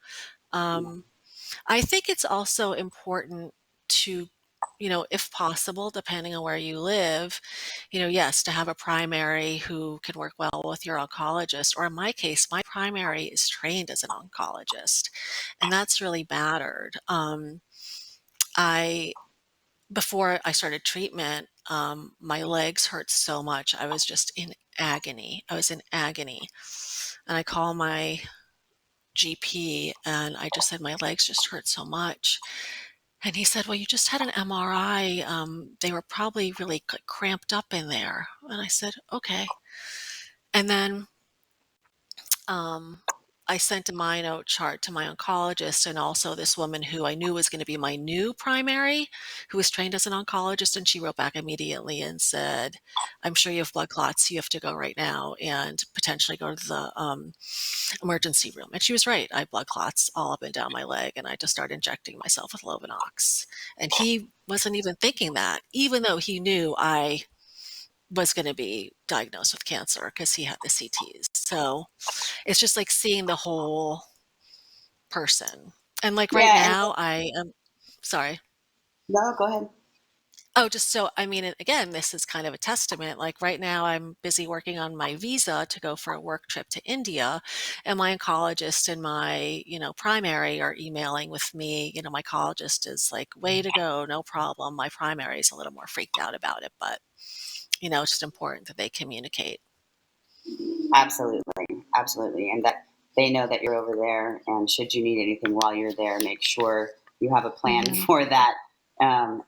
yeah, Um, I think it's also important to, if possible, depending on where you live, yes, to have a primary who can work well with your oncologist. Or in my case, my primary is trained as an oncologist, and that's really mattered. I Before I started treatment, my legs hurt so much. I was just in agony. I was in agony, and I call my GP, and I just said my legs just hurt so much. And he said, well, you just had an MRI. They were probably really cramped up in there. And I said, okay. And then um, I sent a my note chart to my oncologist, and also this woman who I knew was going to be my new primary, who was trained as an oncologist. And she wrote back immediately and said, I'm sure you have blood clots. You have to go right now and potentially go to the emergency room. And she was right. I had blood clots all up and down my leg, and I just started injecting myself with Lovenox. And he wasn't even thinking that, even though he knew I was going to be diagnosed with cancer because he had the CTs. So it's just like seeing the whole person. And like right yeah. And now, I am sorry. no, go ahead. Oh, just so, I mean, again, this is kind of a testament. Like right now, I'm busy working on my visa to go for a work trip to India, and my oncologist and my, primary are emailing with me. My oncologist is like, way to go, no problem. My primary is a little more freaked out about it, but, it's just important that they communicate. Absolutely, absolutely, and that they know that you're over there, and should you need anything while you're there, make sure you have a plan Hmm. for that, and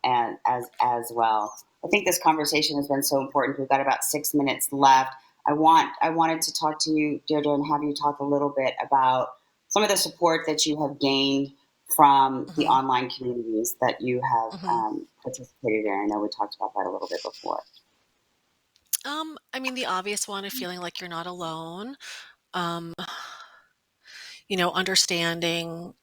as well. I think this conversation has been so important. We've got about 6 minutes left. I wanted to talk to you, Deirdre, and have you talk a little bit about some of the support that you have gained from the Hmm. online communities that you have Hmm. participated in. I know we talked about that a little bit before. I mean, the obvious one of feeling like you're not alone. Um, understanding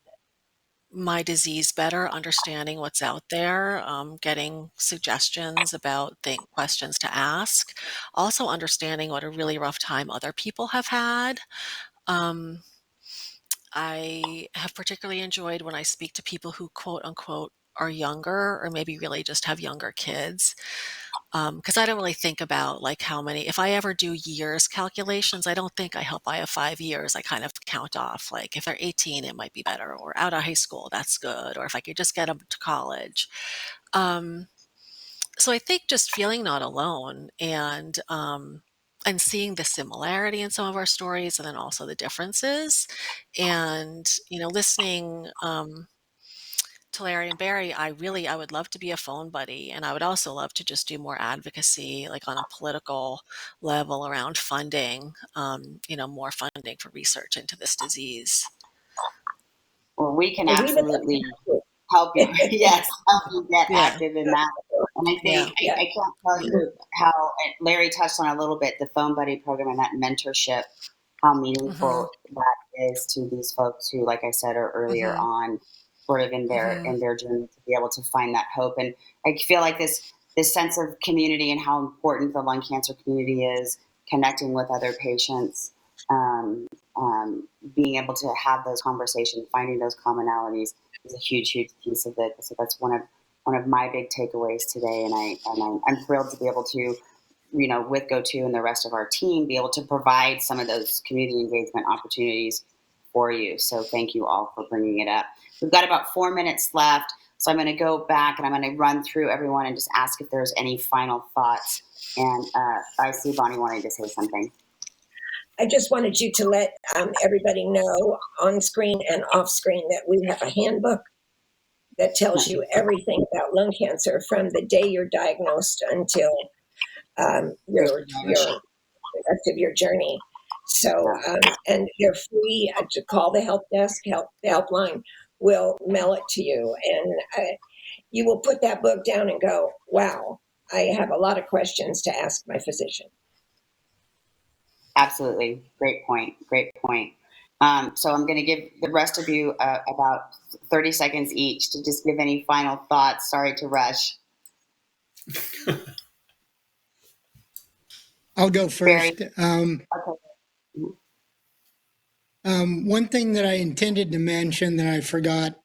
my disease better, understanding what's out there, getting suggestions about questions to ask, also understanding what a really rough time other people have had. Um, I have particularly enjoyed when I speak to people who quote unquote are younger or maybe really just have younger kids. Because I don't really think about like how many, if I ever do years calculations, I don't think I hope I have 5 years. I kind of count off like if they're 18, it might be better, or out of high school, that's good, or if I could just get them to college. Um, so I think just feeling not alone and seeing the similarity in some of our stories and then also the differences and listening to Larry and Barry, I would love to be a phone buddy, and I would also love to just do more advocacy, like on a political level around funding, more funding for research into this disease. Well, we can Well, we would love absolutely to. help you. Yes, help you get Yeah, active in that. And I yeah, think Yeah. I can't tell you how Larry touched on a little bit the phone buddy program and that mentorship, how hmm meaningful that is to these folks who, like I said earlier hmm on, sort of in hmm their journey to be able to find that hope. And I feel like this sense of community and how important the lung cancer community is, connecting with other patients, um, being able to have those conversations, finding those commonalities is a huge, huge piece of it. So that's one of my big takeaways today, and I'm thrilled to be able to, with GoTo and the rest of our team, be able to provide some of those community engagement opportunities for you. So thank you all for bringing it up. We've got about 4 minutes left, so I'm going to go back and I'm going to run through everyone and just ask if there's any final thoughts. And I see Bonnie wanting to say something. I just wanted you to let everybody know on screen and off screen that we have a handbook that tells you everything about lung cancer from the day you're diagnosed until your the rest of your journey. So, and they're free to call the help desk, the helpline will mail it to you. And you will put that book down and go, wow, I have a lot of questions to ask my physician. Absolutely. Great point. Great point. So I'm going to give the rest of you about 30 seconds each to just give any final thoughts. Sorry to rush. I'll go Barry. first. Okay. One thing that I intended to mention that I forgot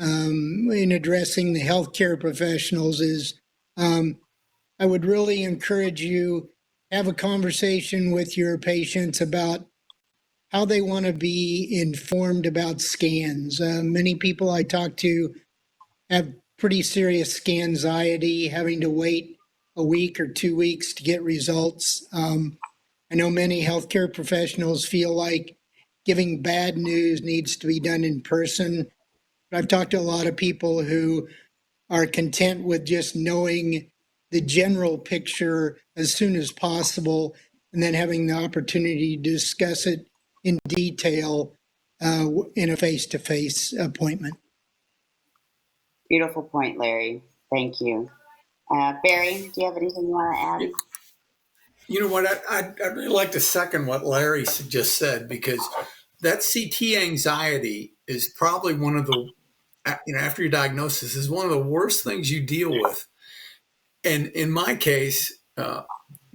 in addressing the healthcare professionals is I would really encourage you have a conversation with your patients about how they want to be informed about scans. Many people I talk to have pretty serious scan anxiety, having to wait a week or 2 weeks to get results. I know many healthcare professionals feel like giving bad news needs to be done in person. But I've talked to a lot of people who are content with just knowing the general picture as soon as possible and then having the opportunity to discuss it in detail in a face-to-face appointment. Beautiful point, Larry. Thank you. Barry, do you have anything you want to add? You know what? I'd really like to second what Larry just said, because that CT anxiety is probably one of the, after your diagnosis, is one of the worst things you deal with. And in my case,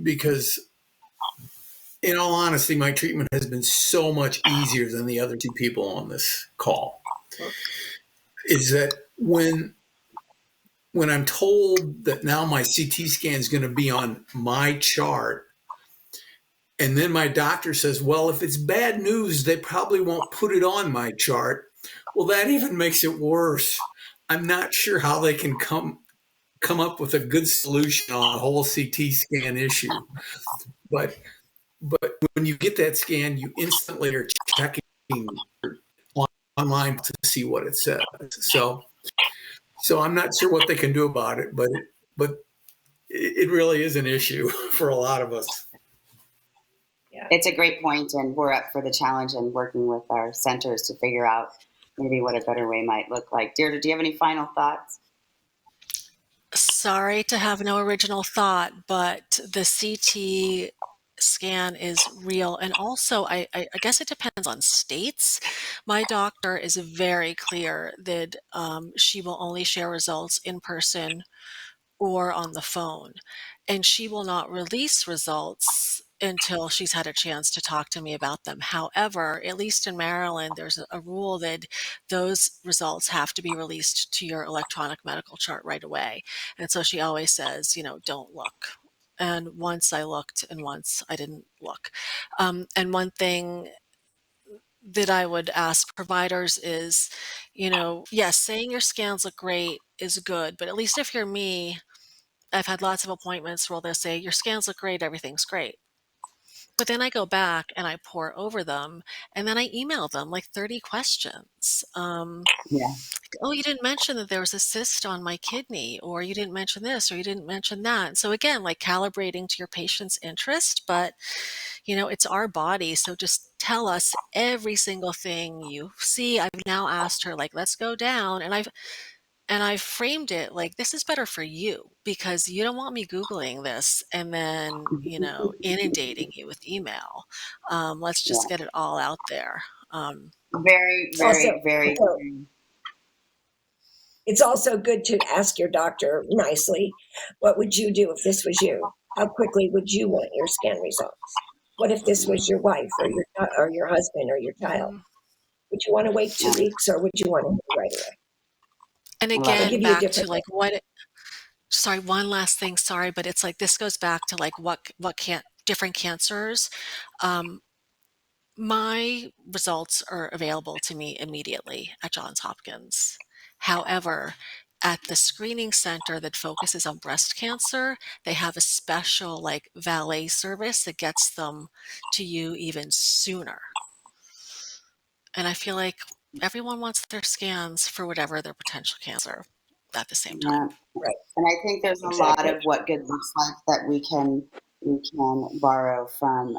because in all honesty, my treatment has been so much easier than the other two people on this call, is that when I'm told that now my CT scan is going to be on my chart, and then my doctor says, well, if it's bad news, they probably won't put it on my chart. Well, that even makes it worse. I'm not sure how they can come up with a good solution on the whole CT scan issue. But when you get that scan, you instantly are checking online to see what it says. So I'm not sure what they can do about it, but it really is an issue for a lot of us. Yeah. It's a great point, and we're up for the challenge and working with our centers to figure out maybe what a better way might look like. Dierdre, do you have any final thoughts? Sorry to have no original thought, but the CT scan is real. And also, I guess it depends on states. My doctor is very clear that she will only share results in person or on the phone. And she will not release results until she's had a chance to talk to me about them. However, at least in Maryland, there's a rule that those results have to be released to your electronic medical chart right away. And so she always says, don't look. And once I looked and once I didn't look. And one thing that I would ask providers is, yes, saying your scans look great is good, but at least if you're me, I've had lots of appointments where they'll say, your scans look great, everything's great. But then I go back and I pour over them, and then I email them like 30 questions. Yeah. Oh, you didn't mention that there was a cyst on my kidney, or you didn't mention this, or you didn't mention that. So again, like calibrating to your patient's interest, but it's our body. So just tell us every single thing you see. I've now asked her, like, let's go down. And I've framed it like, this is better for you because you don't want me Googling this and then, inundating you with email. Let's Yeah. just get it all out there. Very, very, very. It's also good to ask your doctor nicely, what would you do if this was you? How quickly would you want your scan results? What if this was your wife or your husband or your child? Would you want to wait 2 weeks or would you want to do right away? And again, back to like sorry, one last thing, sorry, but it's like, this goes back to like what different cancers. My results are available to me immediately at Johns Hopkins. However, at the screening center that focuses on breast cancer, they have a special like valet service that gets them to you even sooner. And I feel like everyone wants their scans for whatever their potential cancer at the same time. Right. And I think there's a lot of what good looks like that we can borrow from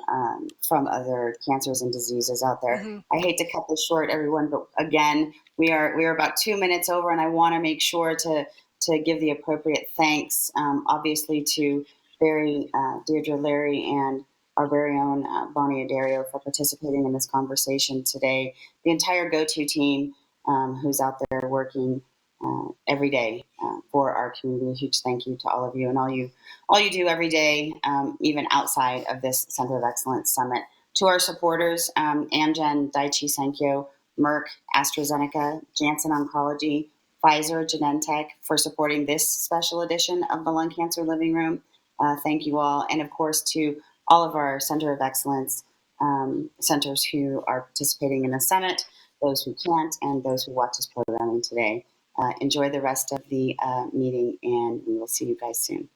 other cancers and diseases out there. Mm-hmm. I hate to cut this short, everyone, but again, we are about 2 minutes over, and I want to make sure to give the appropriate thanks, obviously to Barry, Dierdre, Larry, and our very own Barney Addario for participating in this conversation today. The entire GoTo team who's out there working every day for our community. A huge thank you to all of you and all you do every day, even outside of this Center of Excellence Summit. To our supporters, Amgen, Daiichi Sankyo, Merck, AstraZeneca, Janssen Oncology, Pfizer, Genentech for supporting this special edition of the Lung Cancer Living Room. Thank you all. And of course, to all of our Center of Excellence centers who are participating in the summit, those who can't, and those who watch this programming today. Enjoy the rest of the meeting, and we will see you guys soon.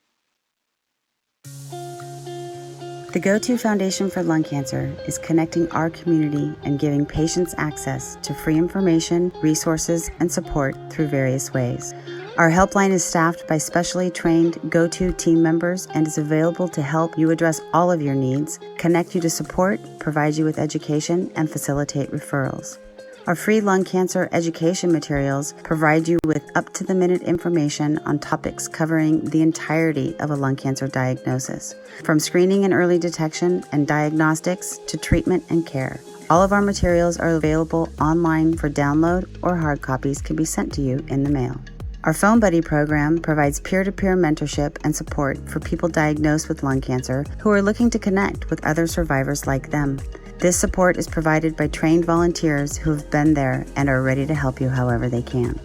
The GoTo Foundation for Lung Cancer is connecting our community and giving patients access to free information, resources, and support through various ways. Our helpline is staffed by specially trained GoTo team members and is available to help you address all of your needs, connect you to support, provide you with education, and facilitate referrals. Our free lung cancer education materials provide you with up-to-the-minute information on topics covering the entirety of a lung cancer diagnosis, from screening and early detection and diagnostics to treatment and care. All of our materials are available online for download, or hard copies can be sent to you in the mail. Our Phone Buddy program provides peer-to-peer mentorship and support for people diagnosed with lung cancer who are looking to connect with other survivors like them. This support is provided by trained volunteers who have been there and are ready to help you however they can.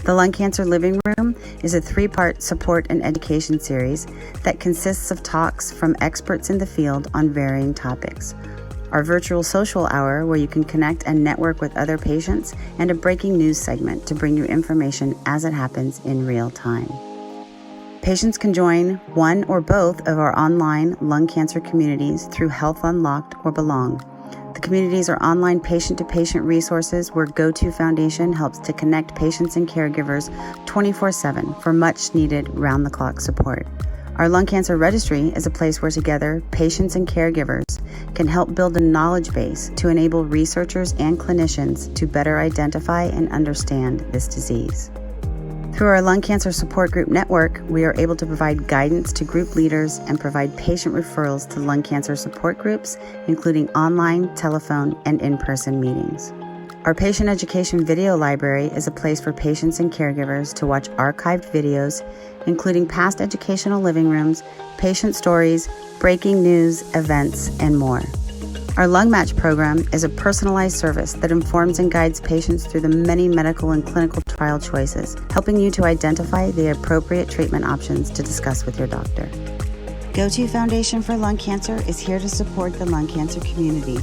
The Lung Cancer Living Room is a 3-part support and education series that consists of talks from experts in the field on varying topics. Our virtual social hour, where you can connect and network with other patients, and a breaking news segment to bring you information as it happens in real time. Patients can join one or both of our online lung cancer communities through Health Unlocked or Belong. The communities are online patient-to-patient resources where GoTo Foundation helps to connect patients and caregivers 24/7 for much-needed round-the-clock support. Our lung cancer registry is a place where together patients and caregivers can help build a knowledge base to enable researchers and clinicians to better identify and understand this disease. Through our Lung Cancer Support Group Network, we are able to provide guidance to group leaders and provide patient referrals to lung cancer support groups, including online, telephone, and in-person meetings. Our patient education video library is a place for patients and caregivers to watch archived videos, including past educational living rooms, patient stories, breaking news, events, and more. Our Lung Match program is a personalized service that informs and guides patients through the many medical and clinical trial choices, helping you to identify the appropriate treatment options to discuss with your doctor. Go-To Foundation for Lung Cancer is here to support the lung cancer community.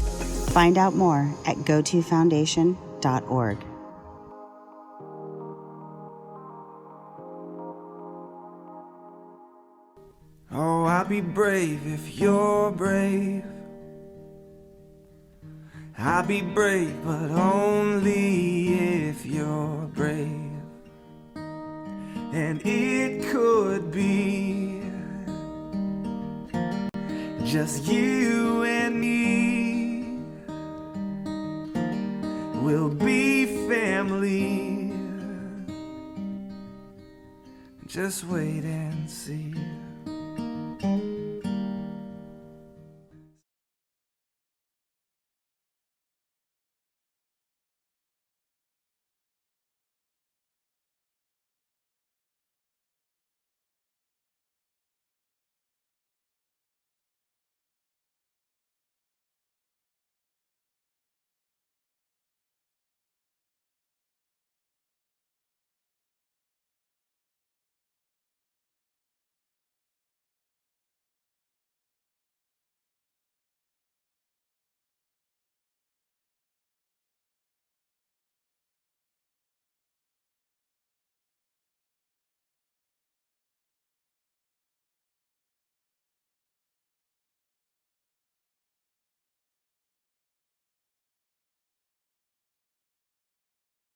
Find out more at gotofoundation.org. Oh, I'll be brave if you're brave. I'll be brave, but only if you're brave. And it could be just you and me. We'll be family. Just wait and see.